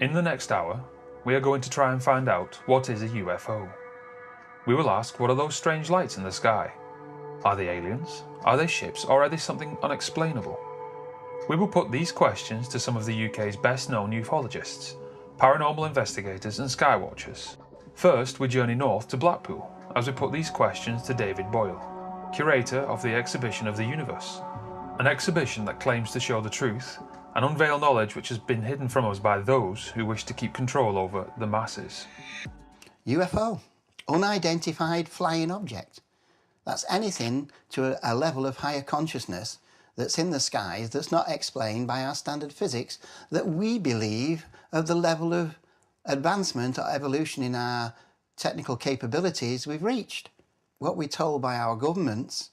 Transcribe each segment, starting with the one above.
In the next hour, we are going to try and find out what is a UFO. We will ask, what are those strange lights in the sky? Are they aliens? Are they ships? Or are they something unexplainable? We will put these questions to some of the UK's best known ufologists, paranormal investigators and skywatchers. First, we journey north to Blackpool as we put these questions to David Boyle, curator of the Exhibition of the Universe, an exhibition that claims to show the truth and unveil knowledge which has been hidden from us by those who wish to keep control over the masses. UFO, unidentified flying object. That's anything to a level of higher consciousness that's in the skies that's not explained by our standard physics that we believe of the level of advancement or evolution in our technical capabilities we've reached. What we're told by our governments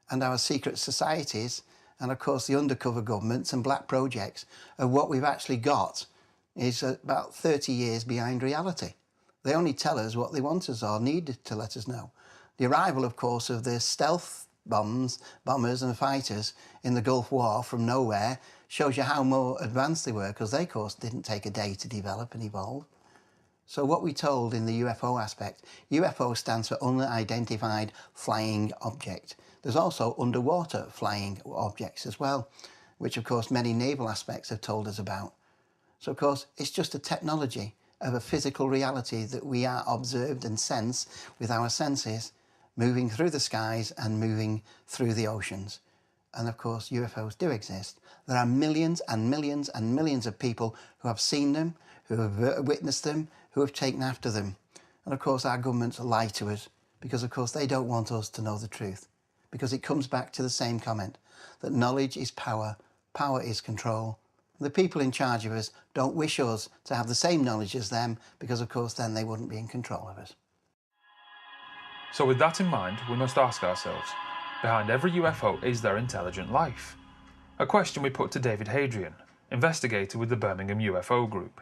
and our secret societies and of course the undercover governments and black projects of what we've actually got is about 30 years behind reality. They only tell us what they want us or need to let us know. The arrival, of course, of the stealth bombers and fighters in the Gulf War from nowhere shows you how more advanced they were, because they, of course, didn't take a day to develop and evolve. So what we told in the UFO aspect, UFO stands for unidentified flying object. There's also underwater flying objects as well, which, of course, many naval aspects have told us about. So, of course, it's just a technology of a physical reality that we are observed and sense with our senses, moving through the skies and moving through the oceans. And of course, UFOs do exist. There are millions and millions and millions of people who have seen them, who have witnessed them, who have taken after them. And of course, our governments lie to us because, of course, they don't want us to know the truth. Because it comes back to the same comment, that knowledge is power, power is control. The people in charge of us don't wish us to have the same knowledge as them because, of course, then they wouldn't be in control of us. So with that in mind, we must ask ourselves, behind every UFO, is there intelligent life? A question we put to David Hadrian, investigator with the Birmingham UFO Group.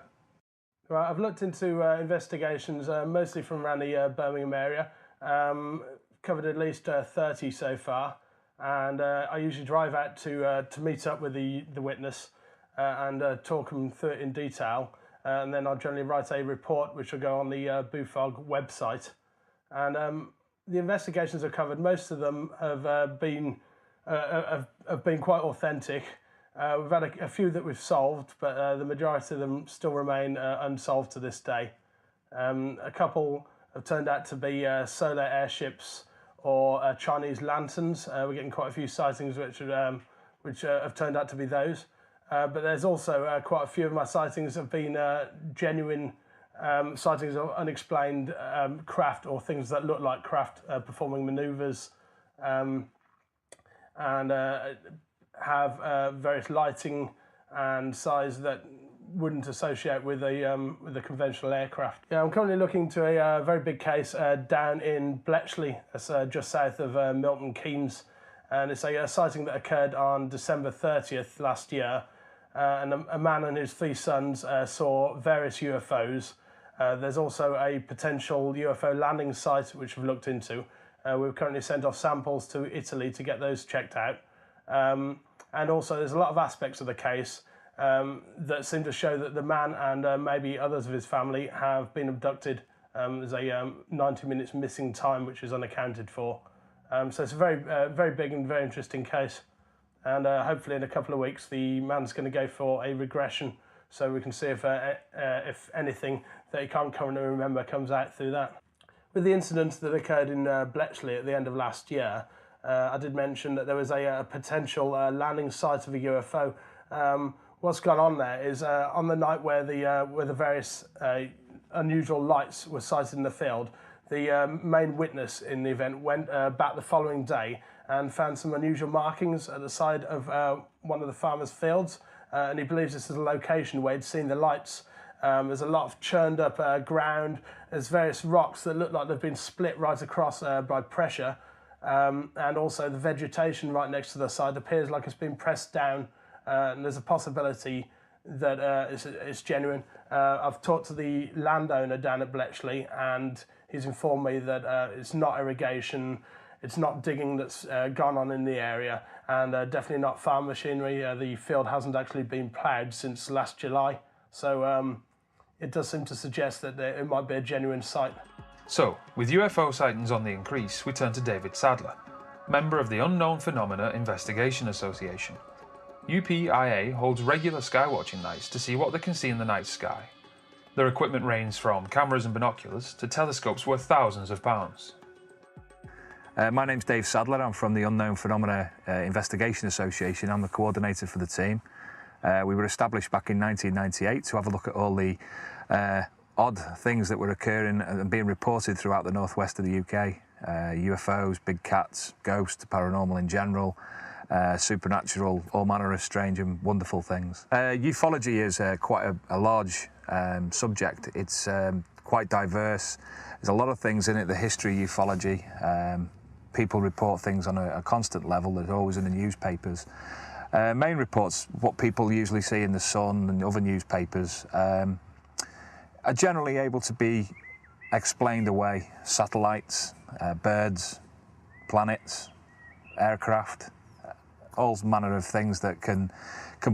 Right, I've looked into investigations mostly from around the Birmingham area. Covered at least 30 so far, and I usually drive out to meet up with the witness and talk them through it in detail, and then I'll generally write a report which will go on the BUFOG website. And the investigations I've covered, most of them have been quite authentic. We've had a few that we've solved, but the majority of them still remain unsolved to this day. A couple have turned out to be solar airships or Chinese lanterns. We're getting quite a few sightings which have turned out to be those. But there's also quite a few of my sightings have been genuine sightings of unexplained craft or things that look like craft performing manoeuvres and have various lighting and size that wouldn't associate with a conventional aircraft. Yeah, I'm currently looking to a very big case down in Bletchley, that's just south of Milton Keynes, and it's a sighting that occurred on December 30th last year, and a man and his 3 sons saw various UFOs. There's also a potential UFO landing site which we've looked into. We've currently sent off samples to Italy to get those checked out, and also there's a lot of aspects of the case that seem to show that the man and maybe others of his family have been abducted. There's a 90 minutes missing time which is unaccounted for. So it's a very big and very interesting case. And hopefully in a couple of weeks the man's going to go for a regression so we can see if anything that he can't currently remember comes out through that. With the incident that occurred in Bletchley at the end of last year, I did mention that there was a potential landing site of a UFO. What's gone on there is on the night where the various unusual lights were sighted in the field, the main witness in the event went back the following day and found some unusual markings at the side of one of the farmers' fields, and he believes this is a location where he'd seen the lights. There's a lot of churned up ground. There's various rocks that look like they've been split right across by pressure, and also the vegetation right next to the side appears like it's been pressed down. And there's a possibility that it's genuine. I've talked to the landowner down at Bletchley, and he's informed me that it's not irrigation, it's not digging that's gone on in the area, and definitely not farm machinery. The field hasn't actually been ploughed since last July. So it does seem to suggest that it might be a genuine sight. So, with UFO sightings on the increase, we turn to David Sadler, member of the Unknown Phenomena Investigation Association. UPIA holds regular skywatching nights to see what they can see in the night sky. Their equipment ranges from cameras and binoculars to telescopes worth thousands of pounds. My name's Dave Sadler. I'm from the Unknown Phenomena Investigation Association. I'm the coordinator for the team. We were established back in 1998 to have a look at all the odd things that were occurring and being reported throughout the northwest of the UK. UFOs, big cats, ghosts, paranormal in general, supernatural, all manner of strange and wonderful things. Ufology is quite a large subject. It's quite diverse. There's a lot of things in it, the history of ufology. People report things on a constant level. There's always in the newspapers. Main reports, what people usually see in the Sun and other newspapers, are generally able to be explained away. Satellites, birds, planets, aircraft, all manner of things that can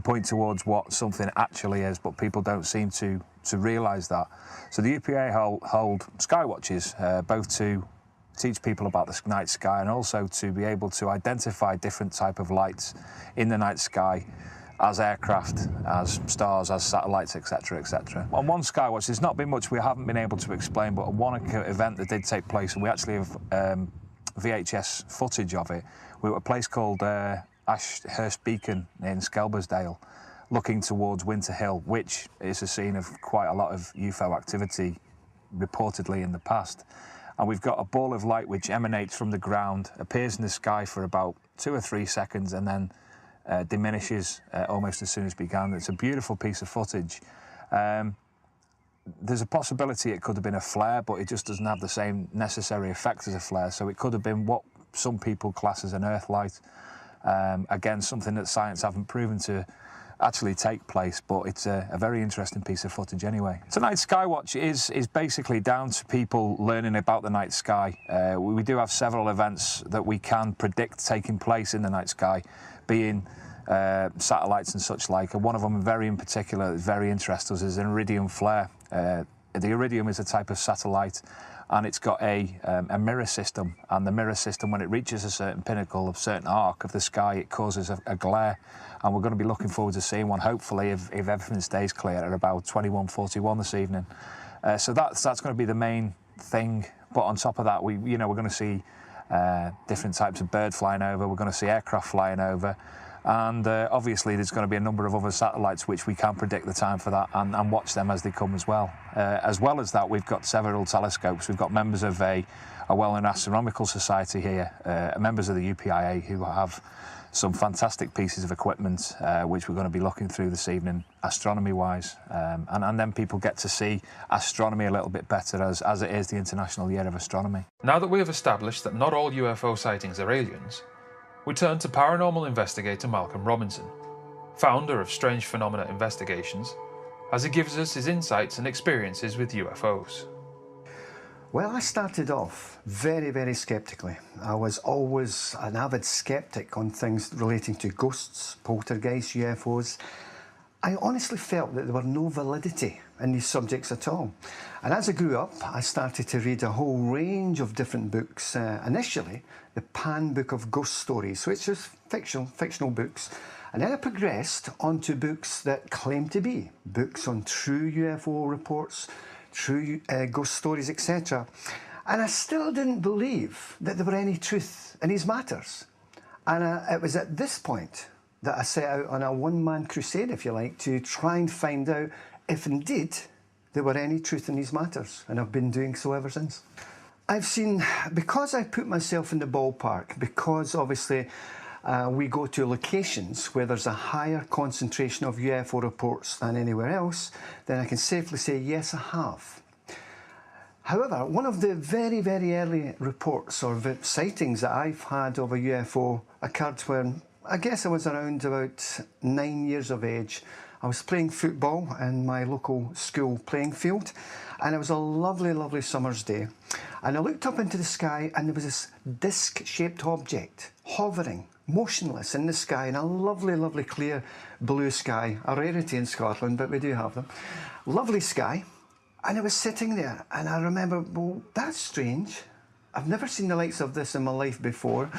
point towards what something actually is, but people don't seem to realise that. So the UPA hold sky watches, both to teach people about the night sky and also to be able to identify different type of lights in the night sky as aircraft, as stars, as satellites, etc., etc. On one skywatch, there's not been much we haven't been able to explain, but one event that did take place, and we actually have VHS footage of it. We were at a place called Ashurst Beacon in Skelmersdale, looking towards Winter Hill, which is a scene of quite a lot of UFO activity reportedly in the past. And we've got a ball of light which emanates from the ground, appears in the sky for about 2 or 3 seconds, and then diminishes almost as soon as it began. It's a beautiful piece of footage. There's a possibility it could have been a flare, but it just doesn't have the same necessary effect as a flare. So it could have been what some people class as an Earth light. Again, something that science haven't proven to actually take place, but it's a very interesting piece of footage anyway. Tonight's Skywatch is basically down to people learning about the night sky. We do have several events that we can predict taking place in the night sky, being satellites and such like. And one of them very in particular that very interests us is an iridium flare. The iridium is a type of satellite, and it's got a mirror system, and the mirror system, when it reaches a certain pinnacle, a certain arc of the sky, it causes a glare, and we're going to be looking forward to seeing one, hopefully, if everything stays clear, at about 21:41 this evening. So that's going to be the main thing, but on top of that, we're going to see different types of bird flying over, we're going to see aircraft flying over, and obviously there's going to be a number of other satellites which we can predict the time for that and watch them as they come as well. As well as that, we've got several telescopes. We've got members of a well-known astronomical society here, members of the UPIA, who have some fantastic pieces of equipment which we're going to be looking through this evening, astronomy-wise, and then people get to see astronomy a little bit better as it is the International Year of Astronomy. Now that we have established that not all UFO sightings are aliens, we turn to paranormal investigator Malcolm Robinson, founder of Strange Phenomena Investigations, as he gives us his insights and experiences with UFOs. Well, I started off very, very sceptically. I was always an avid skeptic on things relating to ghosts, poltergeists, UFOs. I honestly felt that there were no validity in these subjects at all. And as I grew up, I started to read a whole range of different books. Initially, the Pan Book of Ghost Stories, which is fictional books. And then I progressed onto books that claim to be books on true UFO reports, true ghost stories, etc. And I still didn't believe that there were any truth in these matters. And it was at this point that I set out on a one-man crusade, if you like, to try and find out if indeed there were any truth in these matters. And I've been doing so ever since. I've seen, because I put myself in the ballpark, because obviously we go to locations where there's a higher concentration of UFO reports than anywhere else, then I can safely say yes, I have. However, one of the very, very early reports or sightings that I've had of a UFO occurred when I guess I was around about 9 years of age. I was playing football in my local school playing field, and it was a lovely, lovely summer's day. And I looked up into the sky, and there was this disc-shaped object hovering motionless in the sky, in a lovely, lovely clear blue sky, a rarity in Scotland, but we do have them. Lovely sky, and it was sitting there, and I remember, well, that's strange. I've never seen the likes of this in my life before.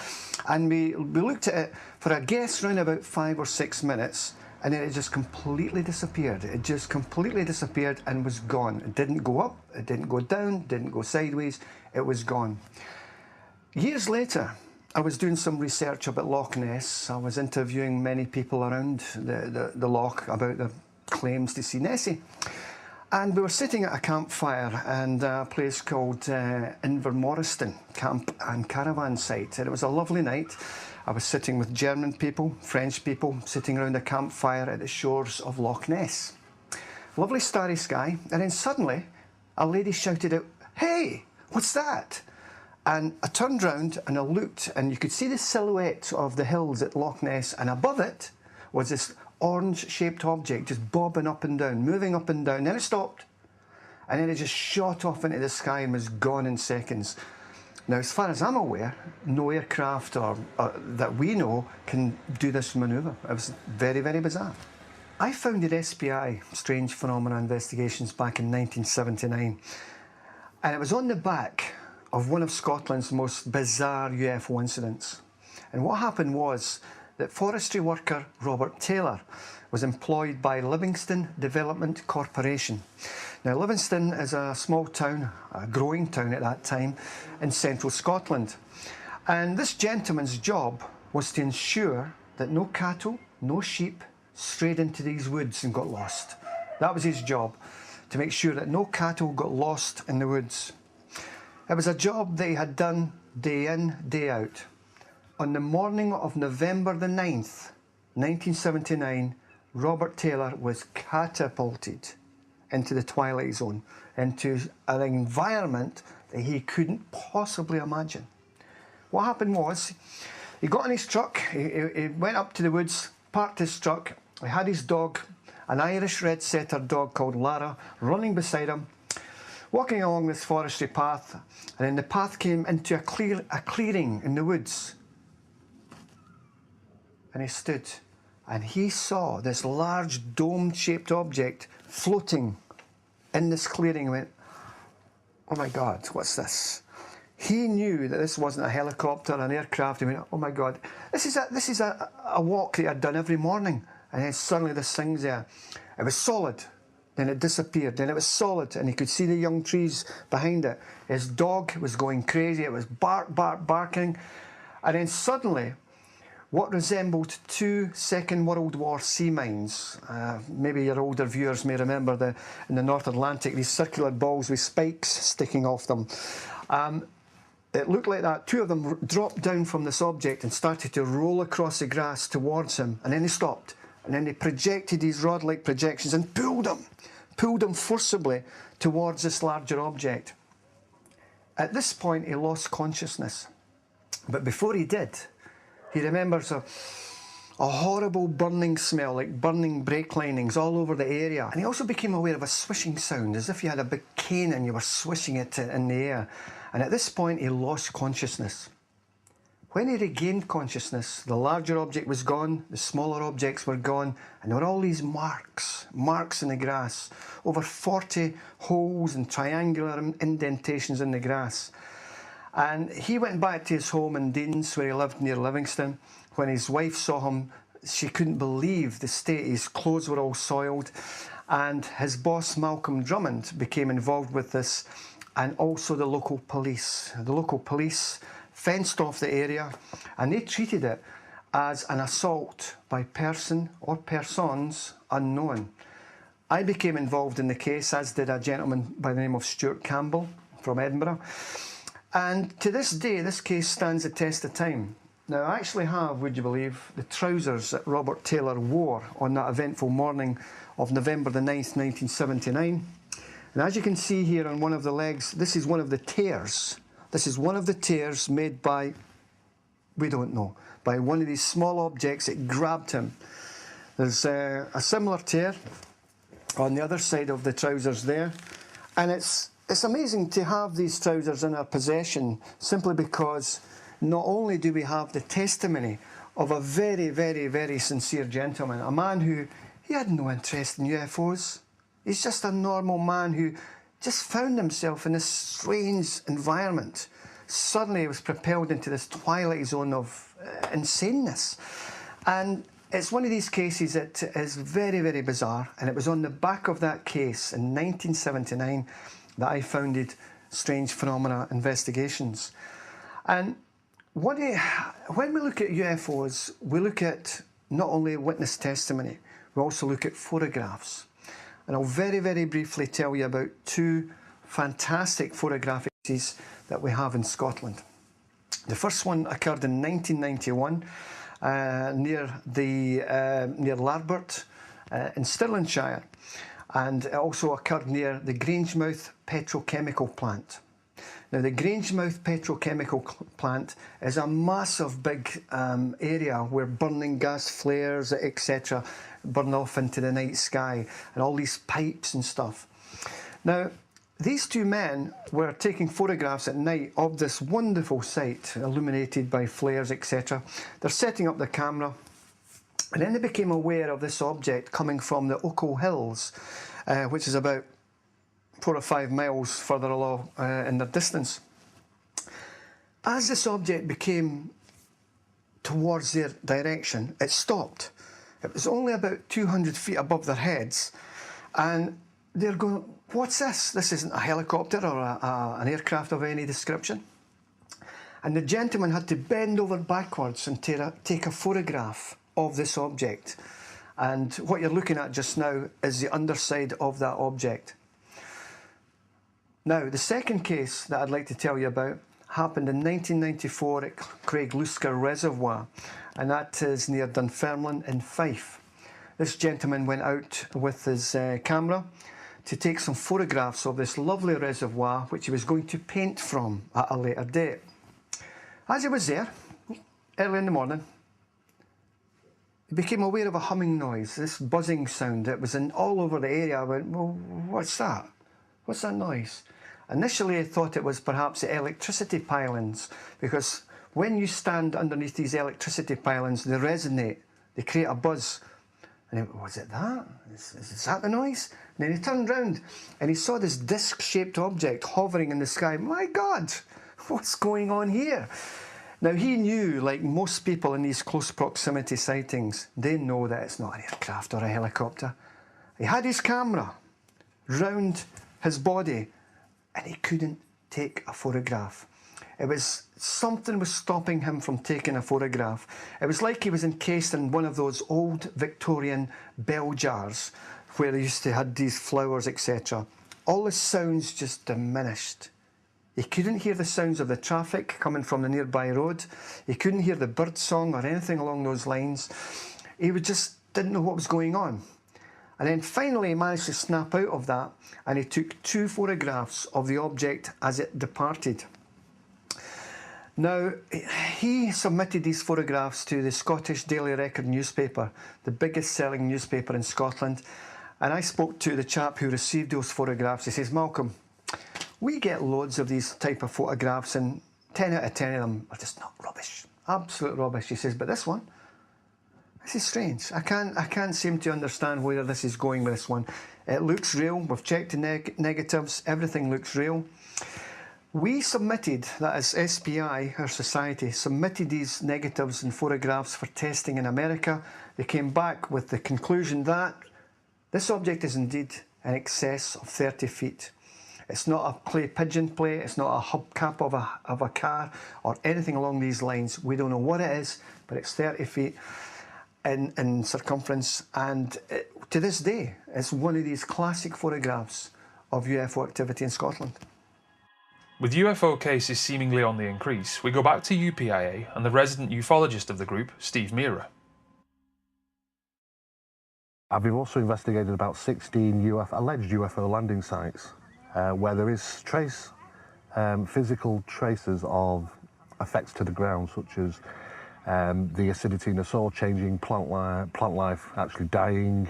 And we looked at it for a guess around about 5 or 6 minutes, and then it just completely disappeared. It just completely disappeared and was gone. It didn't go up, it didn't go down, didn't go sideways, it was gone. Years later, I was doing some research about Loch Ness. I was interviewing many people around the loch about the claims to see Nessie. And we were sitting at a campfire in a place called Invermoriston Camp and Caravan Site. And it was a lovely night. I was sitting with German people, French people, sitting around a campfire at the shores of Loch Ness. Lovely starry sky. And then suddenly, a lady shouted out, "Hey, what's that?" And I turned round and I looked, and you could see the silhouette of the hills at Loch Ness, and above it was this orange-shaped object just bobbing up and down, moving up and down. Then it stopped, and then it just shot off into the sky and was gone in seconds. Now, as far as I'm aware, no aircraft or that we know can do this manoeuvre. It was very, very bizarre. I founded SPI, Strange Phenomena Investigations, back in 1979, and it was on the back of one of Scotland's most bizarre UFO incidents. And what happened was that forestry worker Robert Taylor was employed by Livingston Development Corporation. Now, Livingston is a small town, a growing town at that time, in central Scotland. And this gentleman's job was to ensure that no cattle, no sheep strayed into these woods and got lost. That was his job, to make sure that no cattle got lost in the woods. It was a job they had done day in, day out. On the morning of November the 9th, 1979, Robert Taylor was catapulted into the Twilight Zone, into an environment that he couldn't possibly imagine. What happened was, he got in his truck, he went up to the woods, parked his truck, he had his dog, an Irish red setter dog called Lara, running beside him, walking along this forestry path, and then the path came into a clearing in the woods. And he stood, and he saw this large dome-shaped object floating in this clearing. He went, "Oh my God, what's this?" He knew that this wasn't a helicopter, an aircraft. He went, "Oh my God, this is a walk that I'd done every morning." And then suddenly this thing's there. It was solid. Then it disappeared. Then it was solid, and he could see the young trees behind it. His dog was going crazy. It was barking. And then suddenly, what resembled 2 Second World War sea mines. Maybe your older viewers may remember in the North Atlantic, these circular balls with spikes sticking off them. It looked like that. 2 of them dropped down from this object and started to roll across the grass towards him, and then they stopped. And then they projected these rod-like projections and pulled him forcibly towards this larger object. At this point, he lost consciousness. But before he did, he remembers a horrible burning smell, like burning brake linings all over the area. And he also became aware of a swishing sound, as if you had a big cane and you were swishing it in the air. And at this point, he lost consciousness. When he regained consciousness, the larger object was gone, the smaller objects were gone, and there were all these marks in the grass, over 40 holes and triangular indentations in the grass. And he went back to his home in Deans, where he lived near Livingston. When his wife saw him, she couldn't believe the state. His clothes were all soiled. And his boss, Malcolm Drummond, became involved with this, and also the local police. The local police fenced off the area, and they treated it as an assault by person or persons unknown. I became involved in the case, as did a gentleman by the name of Stuart Campbell from Edinburgh. And to this day, this case stands the test of time. Now, I actually have, would you believe, the trousers that Robert Taylor wore on that eventful morning of November the 9th, 1979. And as you can see here on one of the legs, this is one of the tears. This is one of the tears made by, we don't know, by one of these small objects that grabbed him. There's a similar tear on the other side of the trousers there. And it's amazing to have these trousers in our possession, simply because not only do we have the testimony of a very, very, very sincere gentleman, a man who, he had no interest in UFOs. He's just a normal man who just found himself in this strange environment. Suddenly he was propelled into this twilight zone of insaneness. And it's one of these cases that is very, very bizarre, and it was on the back of that case in 1979 that I founded Strange Phenomena Investigations. And when we look at UFOs, we look at not only witness testimony, we also look at photographs. And I'll very, very briefly tell you about two fantastic photographic pieces that we have in Scotland. The first one occurred in 1991 near Larbert in Stirlingshire, and it also occurred near the Grangemouth petrochemical plant. Now, the Grangemouth petrochemical plant is a massive big area where burning gas flares, etc., burn off into the night sky, and all these pipes and stuff. Now, these two men were taking photographs at night of this wonderful site, illuminated by flares, etc. They're setting up the camera, and then they became aware of this object coming from the Ochil Hills, which is about 4 or 5 miles further along in the distance. As this object became towards their direction, it stopped. It was only about 200 feet above their heads, and they're going, what's this? This isn't a helicopter or an aircraft of any description. And the gentleman had to bend over backwards and take a photograph of this object. And what you're looking at just now is the underside of that object. Now, the second case that I'd like to tell you about happened in 1994 at Craiglusker Reservoir, and that is near Dunfermline in Fife. This gentleman went out with his camera to take some photographs of this lovely reservoir, which he was going to paint from at a later date. As he was there, early in the morning, he became aware of a humming noise, this buzzing sound that was all over the area. I went, well, what's that? What's that noise? Initially, I thought it was perhaps the electricity pylons, because when you stand underneath these electricity pylons, they resonate, they create a buzz. And he went, was it that? Is that the noise? And then he turned round and he saw this disc-shaped object hovering in the sky. My God, what's going on here? Now, he knew, like most people in these close proximity sightings, they know that it's not an aircraft or a helicopter. He had his camera round his body, and he couldn't take a photograph. It was something was stopping him from taking a photograph. It was like he was encased in one of those old Victorian bell jars where they used to have these flowers, etc. All the sounds just diminished. He couldn't hear the sounds of the traffic coming from the nearby road. He couldn't hear the bird song or anything along those lines. He just didn't know what was going on. And then finally he managed to snap out of that, and he took 2 photographs of the object as it departed. Now, he submitted these photographs to the Scottish Daily Record newspaper, the biggest selling newspaper in Scotland, and I spoke to the chap who received those photographs. He says, Malcolm, we get loads of these type of photographs, and 10 out of 10 of them are just not rubbish, absolute rubbish. He says, but this one, this is strange. I can't seem to understand where this is going with this one. It looks real. We've checked the negatives. Everything looks real. We submitted, that is SPI, our society, submitted these negatives and photographs for testing in America. They came back with the conclusion that this object is indeed in excess of 30 feet. It's not a clay pigeon plate. It's not a hubcap of a car or anything along these lines. We don't know what it is, but it's 30 feet. In circumference, and to this day it's one of these classic photographs of UFO activity in Scotland. With UFO cases seemingly on the increase, we go back to UPIA and the resident ufologist of the group, Steve Meara. I've also investigated about 16 alleged UFO landing sites where there is physical traces of effects to the ground, such as the acidity in the soil changing, plant life actually dying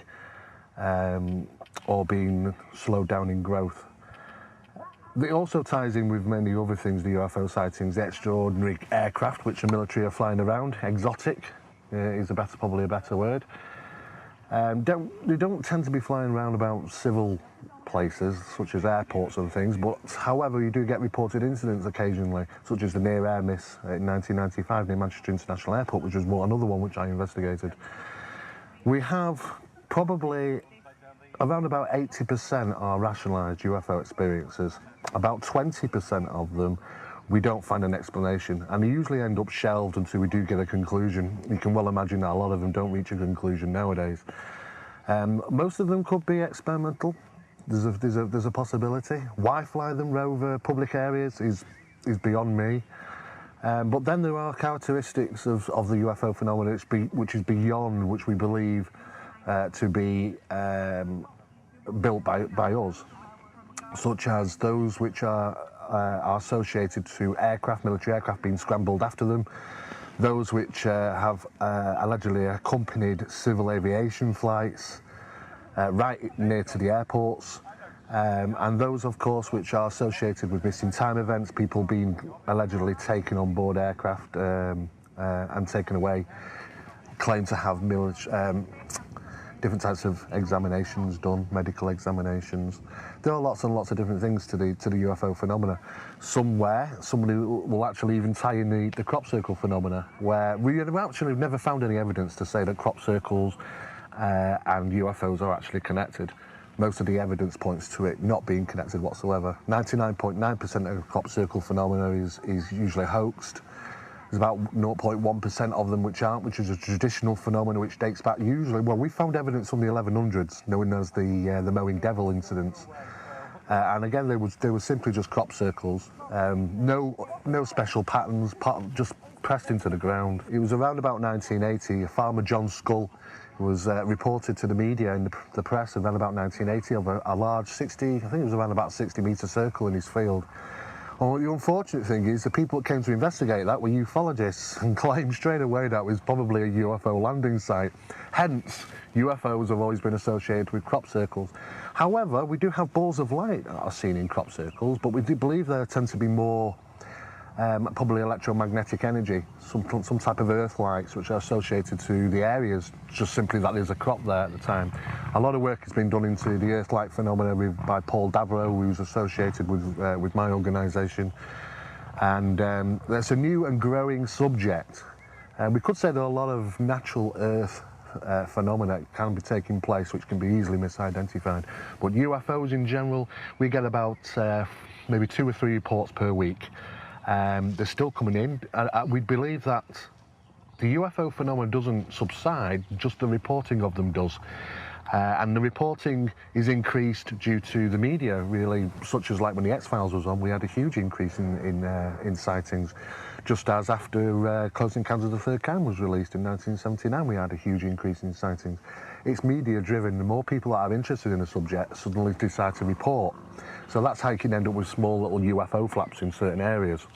or being slowed down in growth. It also ties in with many other things, the UFO sightings, the extraordinary aircraft which the military are flying around, exotic, is probably a better word. They don't tend to be flying around about civil places, such as airports and things, but however, you do get reported incidents occasionally, such as the near-air miss in 1995 near Manchester International Airport, which was another one which I investigated. We have probably around about 80% are rationalised UFO experiences. About 20% of them we don't find an explanation, and they usually end up shelved until we do get a conclusion. You can well imagine that a lot of them don't reach a conclusion nowadays. Most of them could be experimental. There's a possibility. Why fly them over public areas is beyond me. But then there are characteristics of the UFO phenomenon which is beyond which we believe to be built by us, such as those which are associated to aircraft, military aircraft being scrambled after them, those which have allegedly accompanied civil aviation flights right near to the airports, and those, of course, which are associated with missing time events, people being allegedly taken on board aircraft and taken away, claim to have different types of examinations done, medical examinations. There are lots and lots of different things to the UFO phenomena. Somebody will actually even tie in the crop circle phenomena, where we have actually never found any evidence to say that crop circles and UFOs are actually connected. Most of the evidence points to it not being connected whatsoever. 99.9% of crop circle phenomena is usually hoaxed. There's about 0.1% of them which aren't, which is a traditional phenomenon which dates back usually, well, we found evidence from the 1100s, known as the mowing devil incidents. And again, they were simply just crop circles, no special patterns, just pressed into the ground. It was around about 1980, a farmer, John Scull, was reported to the media in the press around about 1980 of a large 60, I think it was around about 60-metre circle in his field. Well, the unfortunate thing is the people that came to investigate that were ufologists and claimed straight away that was probably a UFO landing site. Hence, UFOs have always been associated with crop circles. However, we do have balls of light that are seen in crop circles, but we do believe there tend to be more probably electromagnetic energy, some type of earth lights which are associated to the areas, just simply that there's a crop there at the time. A lot of work has been done into the earth light phenomena by Paul Davro, who's associated with my organisation, and there's a new and growing subject. We could say there are a lot of natural earth phenomena that can be taking place which can be easily misidentified, but UFOs in general, we get about maybe 2 or 3 reports per week. They're still coming in. We believe that the UFO phenomenon doesn't subside, just the reporting of them does. And the reporting is increased due to the media, really, such as like when the X-Files was on, we had a huge increase in sightings. Just as after Close Encounters of the Third Kind was released in 1979, we had a huge increase in sightings. It's media-driven. The more people that are interested in a subject suddenly decide to report. So that's how you can end up with small little UFO flaps in certain areas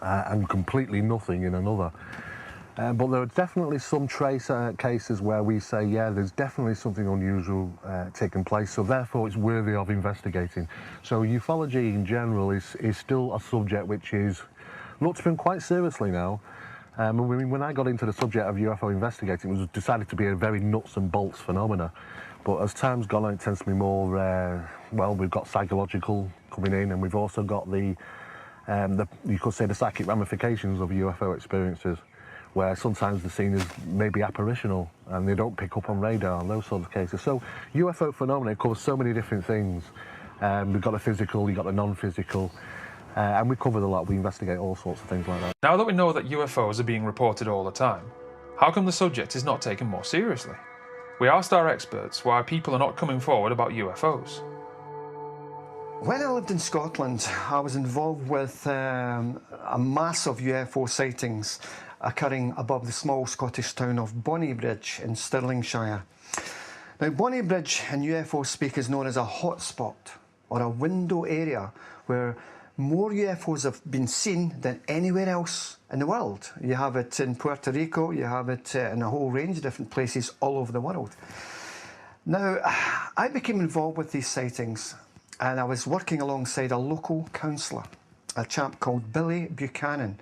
and completely nothing in another. But there are definitely some trace cases where we say, yeah, there's definitely something unusual taking place, so therefore it's worthy of investigating. So ufology in general is still a subject which is looked upon quite seriously now. When I got into the subject of UFO investigating, it was decided to be a very nuts and bolts phenomena. But as time's gone on, it tends to be more, well, we've got psychological coming in, and we've also got you could say the psychic ramifications of UFO experiences, where sometimes the scene is maybe apparitional and they don't pick up on radar and those sorts of cases. So UFO phenomena covers so many different things. We've got the physical, you've got the non-physical, and we cover a lot. We investigate all sorts of things like that. Now that we know that UFOs are being reported all the time, how come the subject is not taken more seriously? We asked our experts why people are not coming forward about UFOs. When I lived in Scotland, I was involved with a mass of UFO sightings occurring above the small Scottish town of Bonnybridge in Stirlingshire. Now, Bonnybridge in UFO speak is known as a hotspot, or a window area, where more UFOs have been seen than anywhere else in the world. You have it in Puerto Rico, you have it in a whole range of different places all over the world. Now, I became involved with these sightings, and I was working alongside a local councillor, a chap called Billy Buchanan.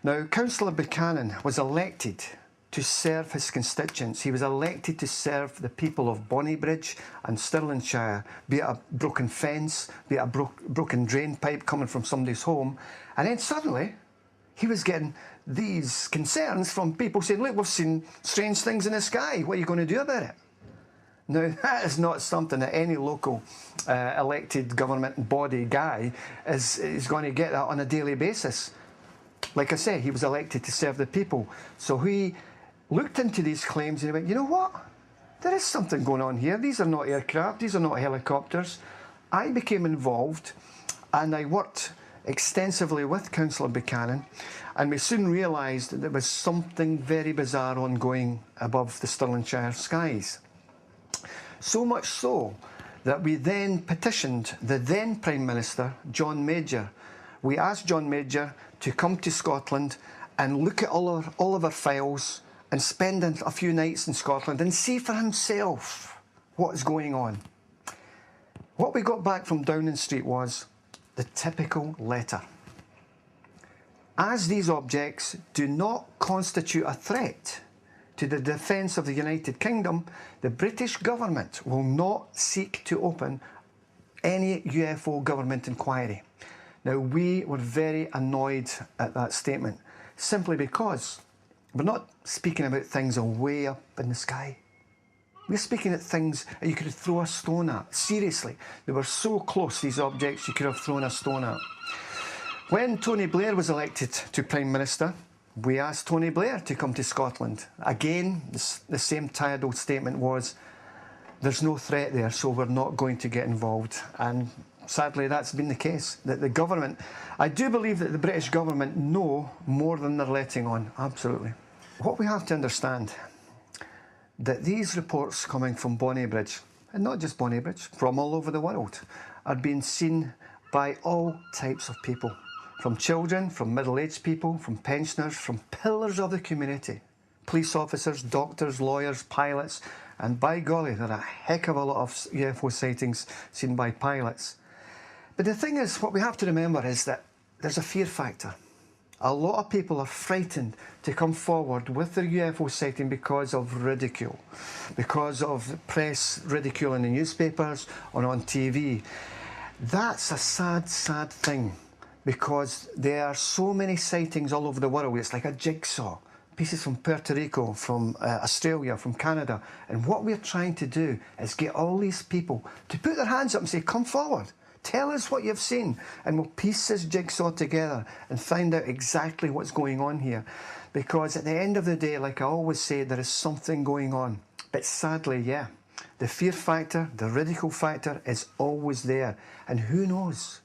Now, Councillor Buchanan was elected to serve his constituents. He was elected to serve the people of Bonnybridge and Stirlingshire, be it a broken fence, be it a broken drain pipe coming from somebody's home. And then suddenly, he was getting these concerns from people saying, look, we've seen strange things in the sky. What are you going to do about it? Now, that is not something that any local elected government body guy is going to get that on a daily basis. Like I said, he was elected to serve the people. So he looked into these claims and he went, you know what? There is something going on here. These are not aircraft. These are not helicopters. I became involved and I worked extensively with Councillor Buchanan, and we soon realised that there was something very bizarre ongoing above the Stirlingshire skies. So much so that we then petitioned the then Prime Minister, John Major. We asked John Major to come to Scotland and look at all of our files and spend a few nights in Scotland and see for himself what is going on. What we got back from Downing Street was the typical letter. As these objects do not constitute a threat to the defence of the United Kingdom, the British government will not seek to open any UFO government inquiry. Now, we were very annoyed at that statement, simply because we're not speaking about things way up in the sky. We're speaking at things that you could throw a stone at. Seriously, they were so close, these objects, you could have thrown a stone at. When Tony Blair was elected to Prime Minister, we asked Tony Blair to come to Scotland. Again, the same tired old statement was, there's no threat there, so we're not going to get involved. And sadly, that's been the case. That the government, I do believe that the British government know more than they're letting on, absolutely. What we have to understand, that these reports coming from Bonnybridge, and not just Bonnybridge, from all over the world, are being seen by all types of people. From children, from middle-aged people, from pensioners, from pillars of the community. Police officers, doctors, lawyers, pilots, and by golly, there are a heck of a lot of UFO sightings seen by pilots. But the thing is, what we have to remember is that there's a fear factor. A lot of people are frightened to come forward with their UFO sighting because of ridicule, because of press ridicule in the newspapers or on TV. That's a sad, sad thing, because there are so many sightings all over the world. It's like a jigsaw. Pieces from Puerto Rico, from Australia, from Canada. And what we're trying to do is get all these people to put their hands up and say, come forward. Tell us what you've seen, and we'll piece this jigsaw together and find out exactly what's going on here. Because at the end of the day, like I always say, there is something going on. But sadly, yeah, the fear factor, the ridicule factor is always there. And who knows?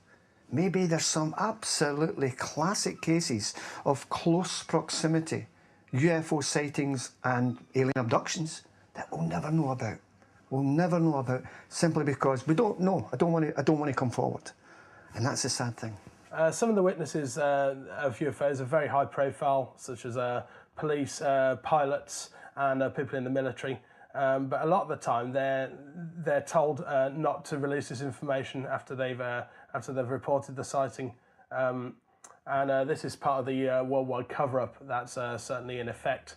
Maybe there's some absolutely classic cases of close proximity, UFO sightings and alien abductions that we'll never know about. We'll never know about, simply because we don't know. I don't want to come forward, and that's a sad thing. Some of the witnesses of UFOs are very high profile, such as police, pilots, and people in the military. But a lot of the time, they're told not to release this information after they've reported the sighting. And this is part of the worldwide cover-up that's certainly in effect.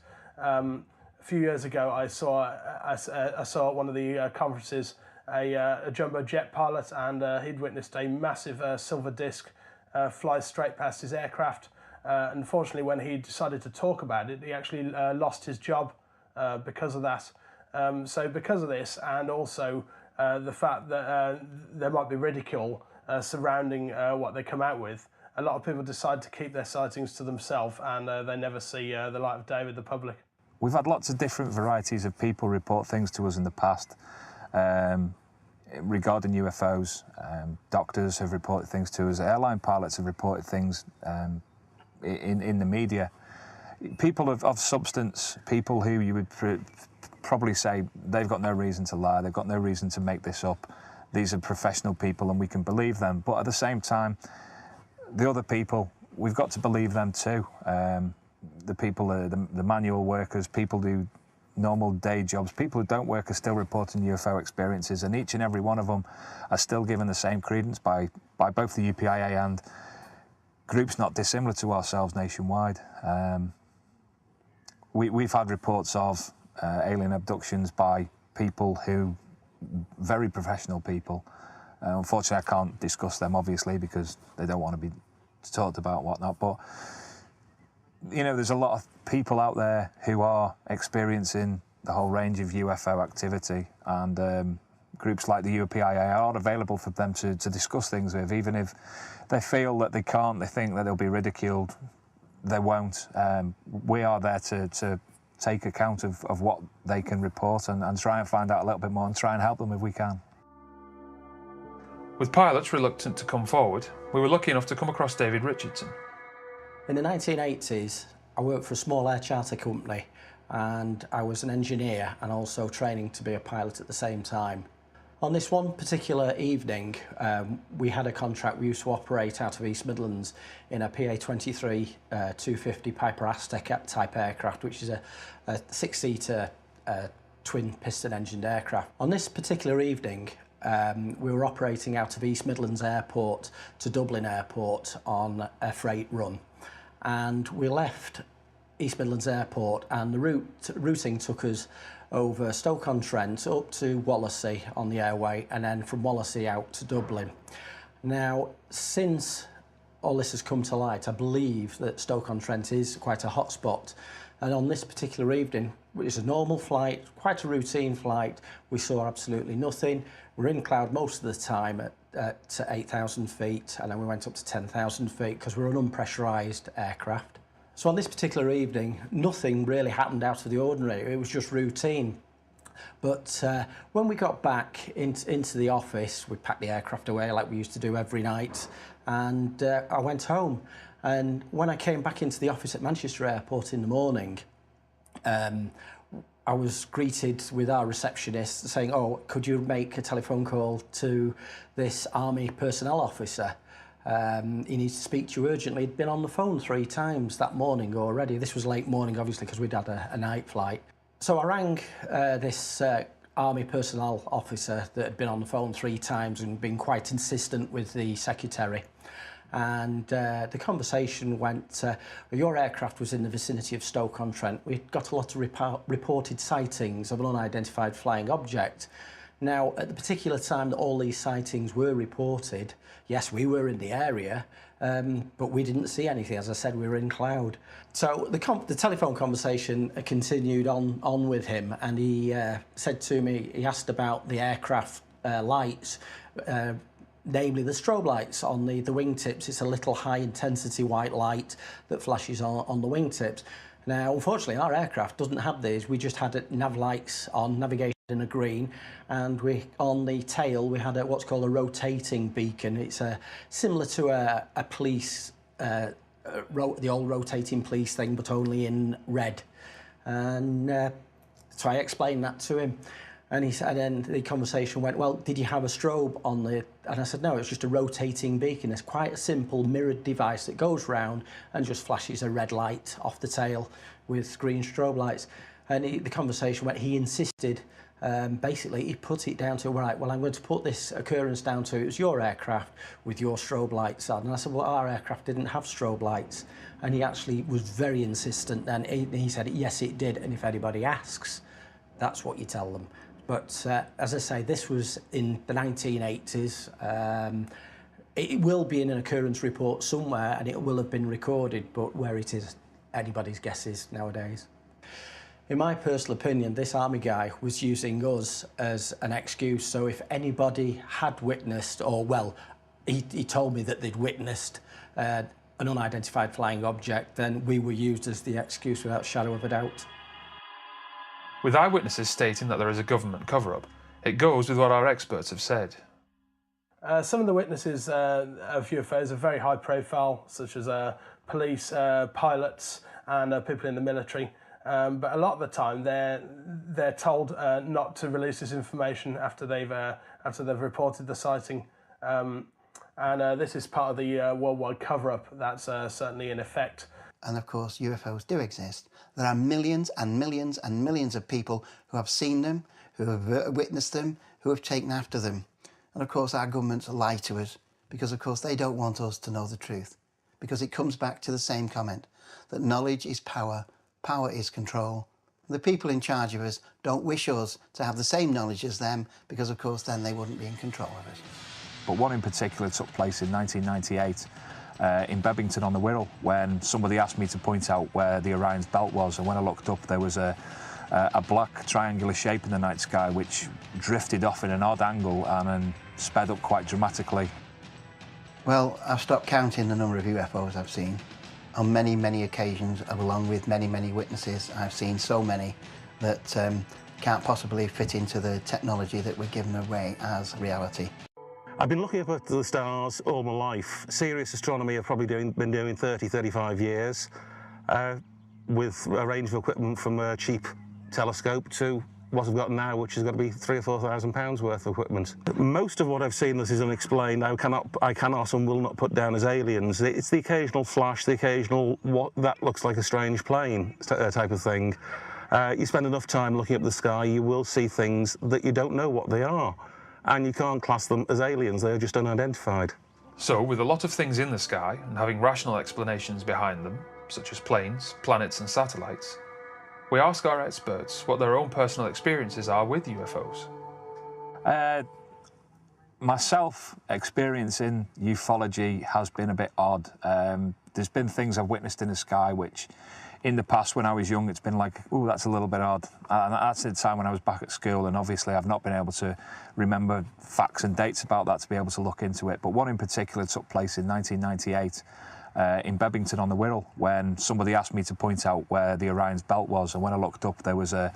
A few years ago, I saw at one of the conferences a jumbo jet pilot, and he'd witnessed a massive silver disc fly straight past his aircraft. Unfortunately, when he decided to talk about it, he actually lost his job because of that. So because of this, and also the fact that there might be ridicule surrounding what they come out with, a lot of people decide to keep their sightings to themselves, and they never see the light of day with the public. We've had lots of different varieties of people report things to us in the past regarding UFOs. Doctors have reported things to us. Airline pilots have reported things in the media. People of substance, people who you would probably say they've got no reason to lie, they've got no reason to make this up. These are professional people and we can believe them. But at the same time, the other people, we've got to believe them too. The people, the manual workers, people who do normal day jobs, people who don't work are still reporting UFO experiences, and each and every one of them are still given the same credence by both the UPIA and groups not dissimilar to ourselves nationwide. we've had reports of alien abductions by people who, very professional people. Unfortunately, I can't discuss them, obviously, because they don't want to be talked about, whatnot. But, you know, there's a lot of people out there who are experiencing the whole range of UFO activity, and groups like the UPIA are available for them to discuss things with. Even if they feel that they can't, they think that they'll be ridiculed, they won't. We are there to take account of what they can report and try and find out a little bit more and try and help them if we can. With pilots reluctant to come forward, we were lucky enough to come across David Richardson. In the 1980s, I worked for a small air charter company, and I was an engineer and also training to be a pilot at the same time. On this one particular evening, we had a contract. We used to operate out of East Midlands in a PA-23 250 Piper Aztec type aircraft, which is a six-seater twin piston engined aircraft. On this particular evening, we were operating out of East Midlands Airport to Dublin Airport on a freight run, and we left East Midlands Airport, and the routing took us over Stoke-on-Trent up to Wallasey on the airway, and then from Wallasey out to Dublin. Now, since all this has come to light, I believe that Stoke-on-Trent is quite a hot spot, and on this particular evening, which is a normal flight, quite a routine flight, we saw absolutely nothing. We're in cloud most of the time at 8,000 feet, and then we went up to 10,000 feet because we're an unpressurised aircraft. So on this particular evening, nothing really happened out of the ordinary. It was just routine. But when we got back into the office, we packed the aircraft away like we used to do every night, and I went home. And when I came back into the office at Manchester Airport in the morning, I was greeted with our receptionist saying, "Oh, could you make a telephone call to this Army personnel officer? He needs to speak to you urgently." He'd been on the phone 3 times that morning already. This was late morning, obviously, because we'd had a night flight. So I rang this Army personnel officer that had been on the phone 3 times and been quite insistent with the secretary. And the conversation went, your aircraft was in the vicinity of Stoke-on-Trent. We'd got a lot of reported sightings of an unidentified flying object. Now, at the particular time that all these sightings were reported, yes, we were in the area, but we didn't see anything. As I said, we were in cloud. So the telephone conversation continued on with him, and he said to me, he asked about the aircraft lights, namely the strobe lights on the wingtips. It's a little high-intensity white light that flashes on the wingtips. Now, unfortunately, our aircraft doesn't have these. We just had nav lights on, navigation in a green, and on the tail we had what's called a rotating beacon. It's similar to a police, the old rotating police thing, but only in red. And so I explained that to him. And he said, and then the conversation went, "Well, did you have a strobe on the..." And I said, "No, it's just a rotating beacon. It's quite a simple mirrored device that goes round and just flashes a red light off the tail with green strobe lights." And the conversation went, he insisted, basically, he put it down to, right, well, I'm going to put this occurrence down to, it was your aircraft with your strobe lights on. And I said, well, our aircraft didn't have strobe lights. And he actually was very insistent. And he said, yes, it did. And if anybody asks, that's what you tell them. But as I say, this was in the 1980s. It will be in an occurrence report somewhere, and it will have been recorded, but where it is, anybody's guess is nowadays. In my personal opinion, this Army guy was using us as an excuse. So if anybody had witnessed, or well, he told me that they'd witnessed an unidentified flying object, then we were used as the excuse without a shadow of a doubt. With eyewitnesses stating that there is a government cover-up, it goes with what our experts have said. Some of the witnesses of UFOs are very high profile, such as police, pilots, and people in the military. But a lot of the time, they're told not to release this information after they've reported the sighting. And this is part of the worldwide cover-up that's certainly in effect. And of course, UFOs do exist. There are millions and millions and millions of people who have seen them, who have witnessed them, who have taken after them. And of course, our governments lie to us because, of course, they don't want us to know the truth. Because it comes back to the same comment, that knowledge is power, Power is control. The people in charge of us don't wish us to have the same knowledge as them, because of course then they wouldn't be in control of us. But one in particular took place in 1998 in Bebington on the Wirral, when somebody asked me to point out where the Orion's belt was, and when I looked up there was a black triangular shape in the night sky which drifted off in an odd angle and then sped up quite dramatically. Well, I've stopped counting the number of UFOs I've seen. On many, many occasions, along with many, many witnesses, I've seen so many that can't possibly fit into the technology that we're given away as reality. I've been looking up at the stars all my life. Serious astronomy I've probably been doing 30, 35 years, with a range of equipment from a cheap telescope to what I've got now, which has got to be £3,000 or £4,000 worth of equipment. Most of what I've seen that is unexplained, I cannot and will not put down as aliens. It's the occasional flash, the occasional what that looks like a strange plane type of thing. You spend enough time looking up the sky, you will see things that you don't know what they are, and you can't class them as aliens, they are just unidentified. So, with a lot of things in the sky and having rational explanations behind them, such as planes, planets and satellites, we ask our experts what their own personal experiences are with UFOs. Myself, experiencing ufology has been a bit odd. There's been things I've witnessed in the sky which, in the past when I was young, it's been like, oh, that's a little bit odd. And that's the time when I was back at school, and obviously I've not been able to remember facts and dates about that to be able to look into it. But one in particular took place in 1998 in Bebington on the Wirral, when somebody asked me to point out where the Orion's belt was, and when I looked up there was a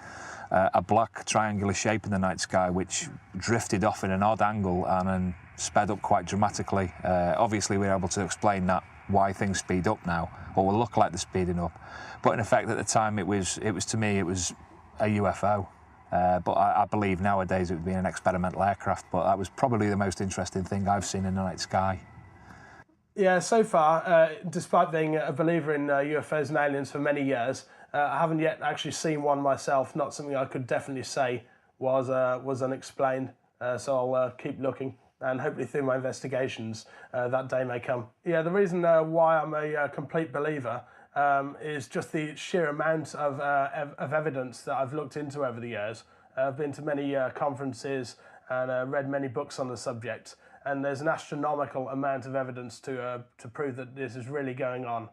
black triangular shape in the night sky which drifted off in an odd angle and then sped up quite dramatically. Obviously we're able to explain that, why things speed up now, or will look like they're speeding up. But in effect at the time it was to me it was a UFO. But I believe nowadays it would be an experimental aircraft, but that was probably the most interesting thing I've seen in the night sky. Yeah, so far, despite being a believer in UFOs and aliens for many years, I haven't yet actually seen one myself. Not something I could definitely say was unexplained. So I'll keep looking, and hopefully through my investigations that day may come. Yeah, the reason why I'm a complete believer is just the sheer amount of evidence that I've looked into over the years. I've been to many conferences and read many books on the subject. And there's an astronomical amount of evidence to prove that this is really going on.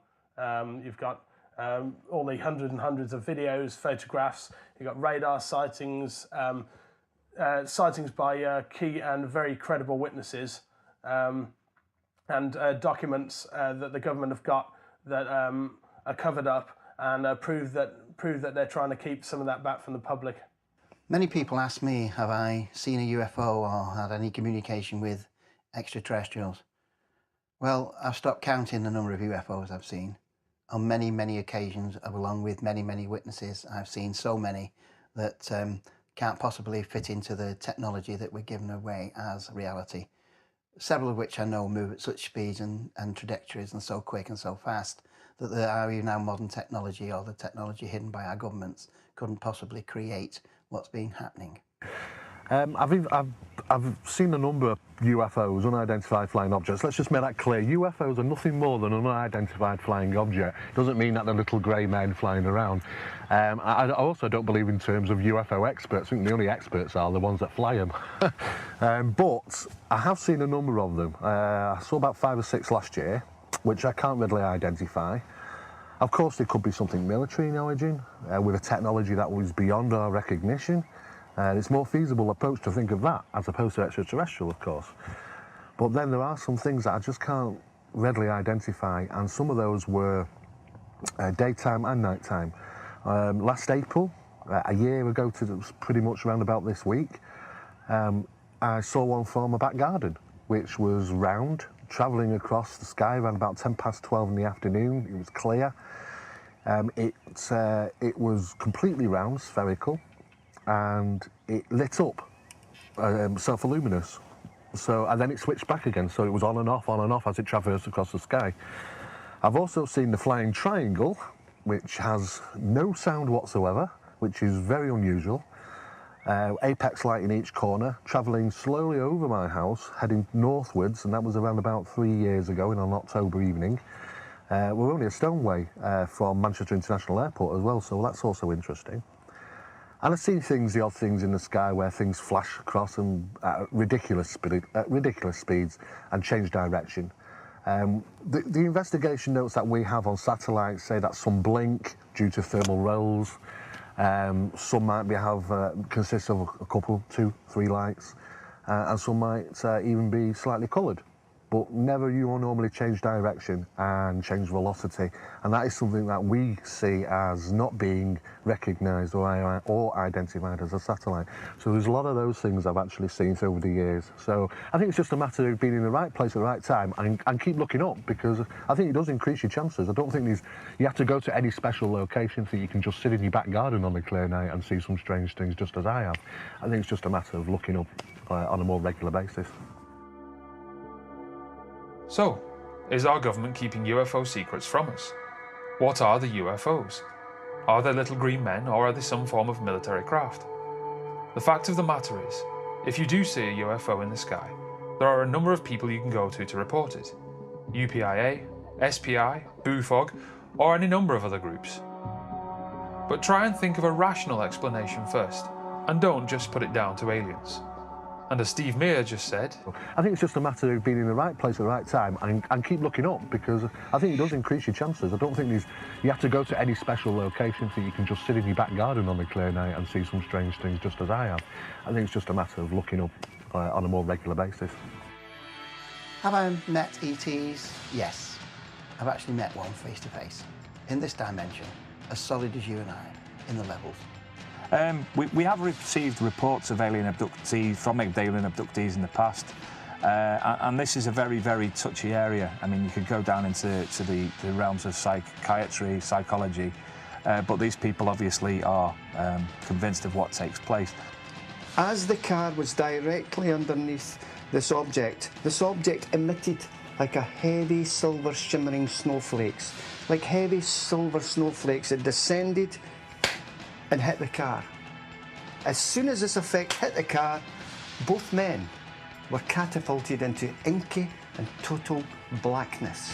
You've got all the hundreds and hundreds of videos, photographs. You've got radar sightings, sightings by key and very credible witnesses, and documents that the government have got that are covered up and prove that they're trying to keep some of that back from the public. Many people ask me, have I seen a UFO or had any communication with extraterrestrials? Well, I've stopped counting the number of UFOs I've seen. On many, many occasions, along with many, many witnesses, I've seen so many that can't possibly fit into the technology that we're given away as reality. Several of which I know move at such speeds and trajectories and so quick and so fast that there are even now modern technology, or the technology hidden by our governments, couldn't possibly create what's been happening. I've seen a number of UFOs, unidentified flying objects. Let's just make that clear. UFOs are nothing more than an unidentified flying object. Doesn't mean that they're little grey men flying around. I also don't believe in terms of UFO experts. I think the only experts are the ones that fly them. But I have seen a number of them. I saw about 5 or 6 last year, which I can't readily identify. Of course, it could be something military in origin, with a technology that was beyond our recognition. It's a more feasible approach to think of that as opposed to extraterrestrial, of course. But then there are some things that I just can't readily identify, and some of those were daytime and nighttime. Last April, a year ago, pretty much around about this week, I saw one from my back garden, which was round, travelling across the sky around about 12:10 in the afternoon. It was clear. It was completely round, spherical, and it lit up, self-luminous. And then it switched back again, so it was on and off as it traversed across the sky. I've also seen the flying triangle, which has no sound whatsoever, which is very unusual. Apex light in each corner, travelling slowly over my house, heading northwards, and that was around about 3 years ago in an October evening. We're only a stone way from Manchester International Airport as well, so that's also interesting. And I've seen the odd things in the sky where things flash across and at ridiculous speeds and change direction. The investigation notes that we have on satellites say that some blink due to thermal rolls. Some might consist of a couple, 2, 3 lights, and some might even be slightly coloured. But never you will normally change direction and change velocity, and that is something that we see as not being recognised or identified as a satellite. So there's a lot of those things I've actually seen over the years. So I think it's just a matter of being in the right place at the right time and keep looking up, because I think it does increase your chances. I don't think you have to go to any special location so you can just sit in your back garden on a clear night and see some strange things just as I have. I think it's just a matter of looking up on a more regular basis. So, is our government keeping UFO secrets from us? What are the UFOs? Are they little green men, or are they some form of military craft? The fact of the matter is, if you do see a UFO in the sky, there are a number of people you can go to report it. UPIA, SPI, BUFOG, or any number of other groups. But try and think of a rational explanation first, and don't just put it down to aliens. And as Steve Meyer just said, I think it's just a matter of being in the right place at the right time and keep looking up, because I think it does increase your chances. I don't think you have to go to any special location so you can just sit in your back garden on a clear night and see some strange things just as I have. I think it's just a matter of looking up on a more regular basis. Have I met ETs? Yes. I've actually met one face to face, in this dimension, as solid as you and I, in the levels. We have received reports of alien abductees in the past, and this is a very, very touchy area. I mean, you could go down into the realms of psychiatry, psychology, but these people obviously are convinced of what takes place. As the car was directly underneath this object emitted like a heavy silver shimmering snowflakes. Like heavy silver snowflakes, it descended and hit the car. As soon as this effect hit the car, both men were catapulted into inky and total blackness.